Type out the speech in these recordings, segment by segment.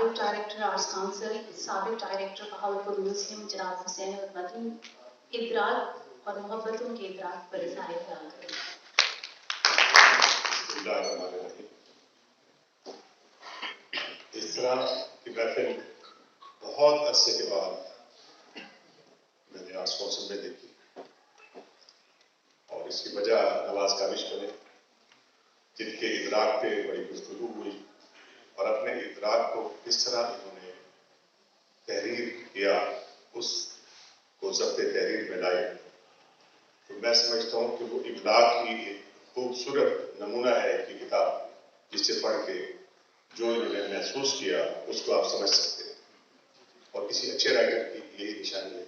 سابق director arts council, سابق director Bahawalpur museum جناب حسین احمد مدنی ادراک اور محبتوں کے ادراک پر اظہار خیال کریں۔ اس طرح کی محفل بہت عرصے کے بعد میں نے آرٹس کونسل میں دیکھی، اور اس کی وجہ نواز کاوش بنے، جن کے ادراک پہ بڑی گفتگو ہوئی اور اپنے ادراک کو کس طرح انہوں نے تحریر کیا، اس کو ضبط تحریر میں لائے۔ تو میں سمجھتا ہوں کہ وہ ابلاغ کی ایک خوبصورت نمونہ ہے کہ کتاب جس سے پڑھ کے جو انہوں نے محسوس کیا اس کو آپ سمجھ سکتے ہیں، اور کسی اچھے رائٹر کی یہی نشانی ہے۔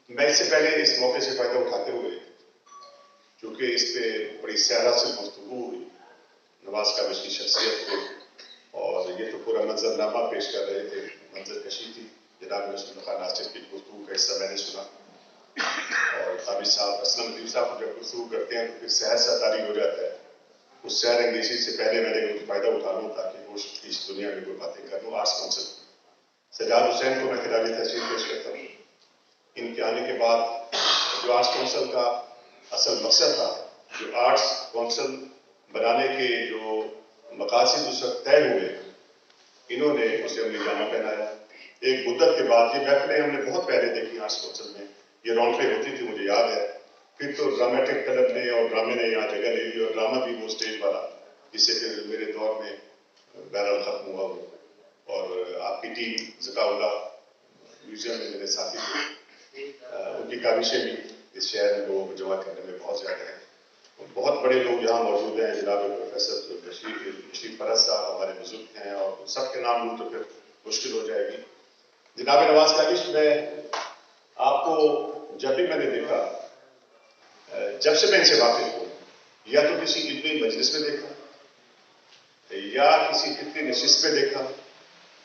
میں اس سے پہلے اس موقع سے فائدہ اٹھاتے ہوئے، چونکہ اس پہ بڑی سیاحت سے گفتگو ہوئی نواز کاوش کی شخصیت پہ، اور یہ تو پورا منظر نامہ پیش کر رہے تھے، منظر کشی تھی، جناب نصیر اللہ خان ناصر کی گفتگو کا حصہ میں نے سنا، اور کاوش صاحب اسلم ندیم صاحب جب گفتگو کرتے ہیں تو پھر سحر سا طاری ہو جاتا ہے۔ اس سحر انگیزی سے پہلے میں نے کچھ فائدہ اٹھا لوں تاکہ ہوش اس دنیا میں کوئی باتیں کر لوں۔ آرٹس کونسل سجاد حسین کو میں خراج تحسین پیش کرتا ہوں۔ ان کے آنے کے بعد جو آرٹس کونسل کا اصل مقصد تھا، جو آرٹس کونسل بنانے کے جو مقاصد اس وقت طے ہوئے، انہوں نے اسے عملی جامہ پہنایا۔ ایک مدت کے بعد یہ محفلیں ہم نے بہت پہلے دیکھی آرٹس کونسل میں، یہ رونقیں ہوتی تھی، مجھے یاد ہے۔ پھر تو ڈرامیٹک کلب نے اور ڈرامے نے یہاں جگہ لے لی، اور ڈرامہ بھی وہ اسٹیج والا جس سے پھر میرے دور میں بہرحال ختم ہوا وہ، اور آپ کی ٹیم ذکا اللہ میوزیم میں میرے ساتھی تھے، ان کی کاوشیں بھی اس شہر میں لوگوں کو جمع کرنے میں بہت زیادہ ہیں۔ بہت بڑے لوگ یہاں موجود ہیں، جناب پروفیسر بشیر فرد صاحب ہمارے بزرگ ہیں، اور سب کے نام لوں تو پھر مشکل ہو جائے گی۔ جناب نواز کاوش، میں آپ کو جب بھی میں نے دیکھا، جب سے میں ان سے واقف ہوں، یا تو کسی علمی مجلس میں دیکھا، یا کسی فکری نشست میں دیکھا،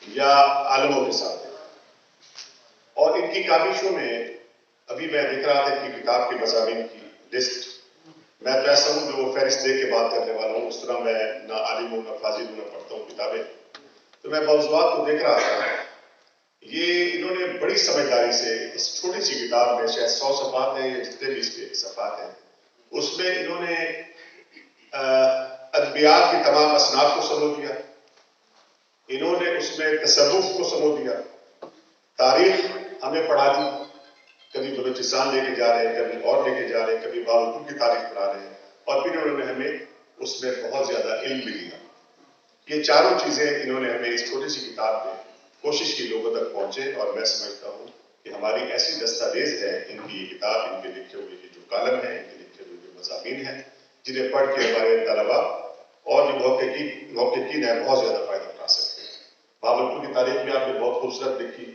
یا عالموں کے ساتھ دیکھا، اور ان کی کاوشوں میں ابھی میں دیکھ رہا تھا کہ کتاب کے مضامین کی لسٹ، میں تو ایسا ہوں کہ وہ فہرست دے کے بات کرنے والا ہوں، اس طرح میں نہ عالم ہوں نہ فاضل ہوں، نہ پڑھتا ہوں کتابیں، تو میں موضوعات کو دیکھ رہا تھا۔ یہ انہوں نے بڑی سمجھداری سے اس چھوٹی سی کتاب میں، شاید 100 صفحات ہیں یا جتنے بھی اس کے صفحات ہیں، اس میں انہوں نے ادبیات کی تمام اصناف کو سمو دیا، انہوں نے اس میں تصوف کو سمو دیا، تاریخ ہمیں پڑھا دی، کبھی بلوچستان لے کے جا رہے ہیں، کبھی اور لے کے جا رہے ہیں، کبھی بہاولپور کی تاریخ پڑھا رہے ہیں، اور پھر انہوں نے ہمیں اس میں بہت زیادہ علم بھی دیا۔ یہ چاروں چیزیں انہوں نے ہمیں اس چھوٹی سی کتاب میں کوشش کی لوگوں تک پہنچے، اور میں سمجھتا ہوں کہ ہماری ایسی دستاویز ہے ان کی یہ کتاب، ان کے لکھے ہوئے یہ جو کالم ہیں، ان کے لکھے ہوئے جو مضامین ہیں، جنہیں پڑھ کے ہمارے طلباء اور جو محققین ہیں بہت زیادہ فائدہ اٹھا سکتے ہیں۔ بہاولپور کی تاریخ میں آپ نے بہت خوبصورت لکھی،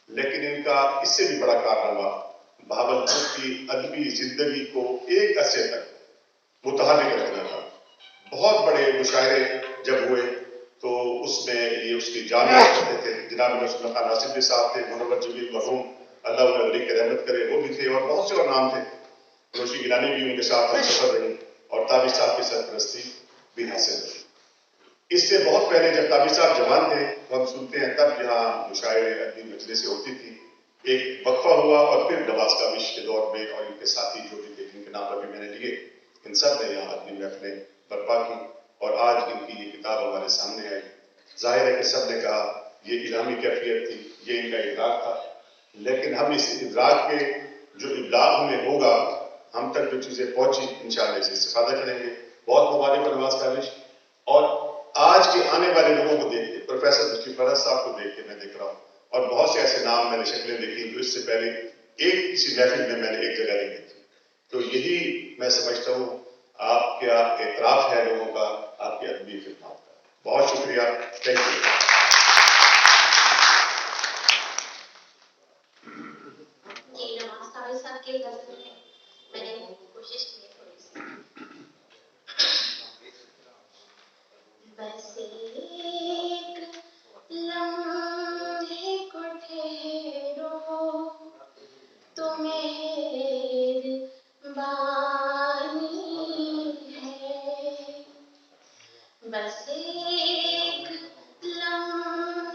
لیکن ان کا اس سے بھی بڑا کارنامہ بہاولپور کی ادبی زندگی کو ایک عرصے تک متحرک رکھنا تھا۔ بہت بڑے مشاعرے جب ہوئے تو اس میں یہ اس کی جان کرتے تھے، جناب نصیر اللہ خان ناصر بھی صاحب تھے، منور جمیل مرحوم اللہ انہیں علی کی رحمت کرے وہ بھی تھے، اور بہت سے اور نام تھے، روشی گیلانی بھی ان کے ساتھ ہم سفر رہی، اور تابش صاحب کی سرپرستی بھی حاصل رہی۔ اس سے بہت پہلے جب تابش صاحب جوان تھے تو ہم سنتے ہیں تب یہاں مشاعرے ادبی مجلسیں ہوتی تھی، ایک وقفہ ہوا، اور پھر نواز کاوش کے دور میں اور ان کے ساتھی جو بھی تھے جن کے نام ابھی میں نے لیے، ان سب نے یہاں ادبی محفلیں برپا کی، اور آج ان کی یہ کتاب ہمارے سامنے آئی۔ ظاہر ہے کہ سب نے کہا یہ الہامی کیفیت تھی، یہ ان کا ادراک تھا، لیکن ہم اس ادراک کے جو ابلاغ ہمیں ہوگا، ہم تک جو چیزیں پہنچی انشاءاللہ اسے استفادہ کریں گے۔ بہت مبارک ہو نواز کاوش، اور آج کے آنے والے لوگوں کو دیکھ کے، پروفیسر بشیر فرد صاحب کو دیکھ کے میں دیکھ رہا ہوں، اور بہت سے ایسے نام میں نے شکلیں دیکھی جو اس سے پہلے ایک کسی محفل میں نے ایک جگہ نہیں دیکھی۔ تو یہی میں سمجھتا ہوں آپ کا اعتراف ہے لوگوں کا، آپ کی ادبی خدمات کا۔ بہت شکریہ، تھینک یو۔ جی نواز کاوش صاحب کی غزل میں نے کوشش کی تھوڑی سی۔ بس ایک لمحے کو ٹھہرو تو مہربانی ہے، بس ایک لمحے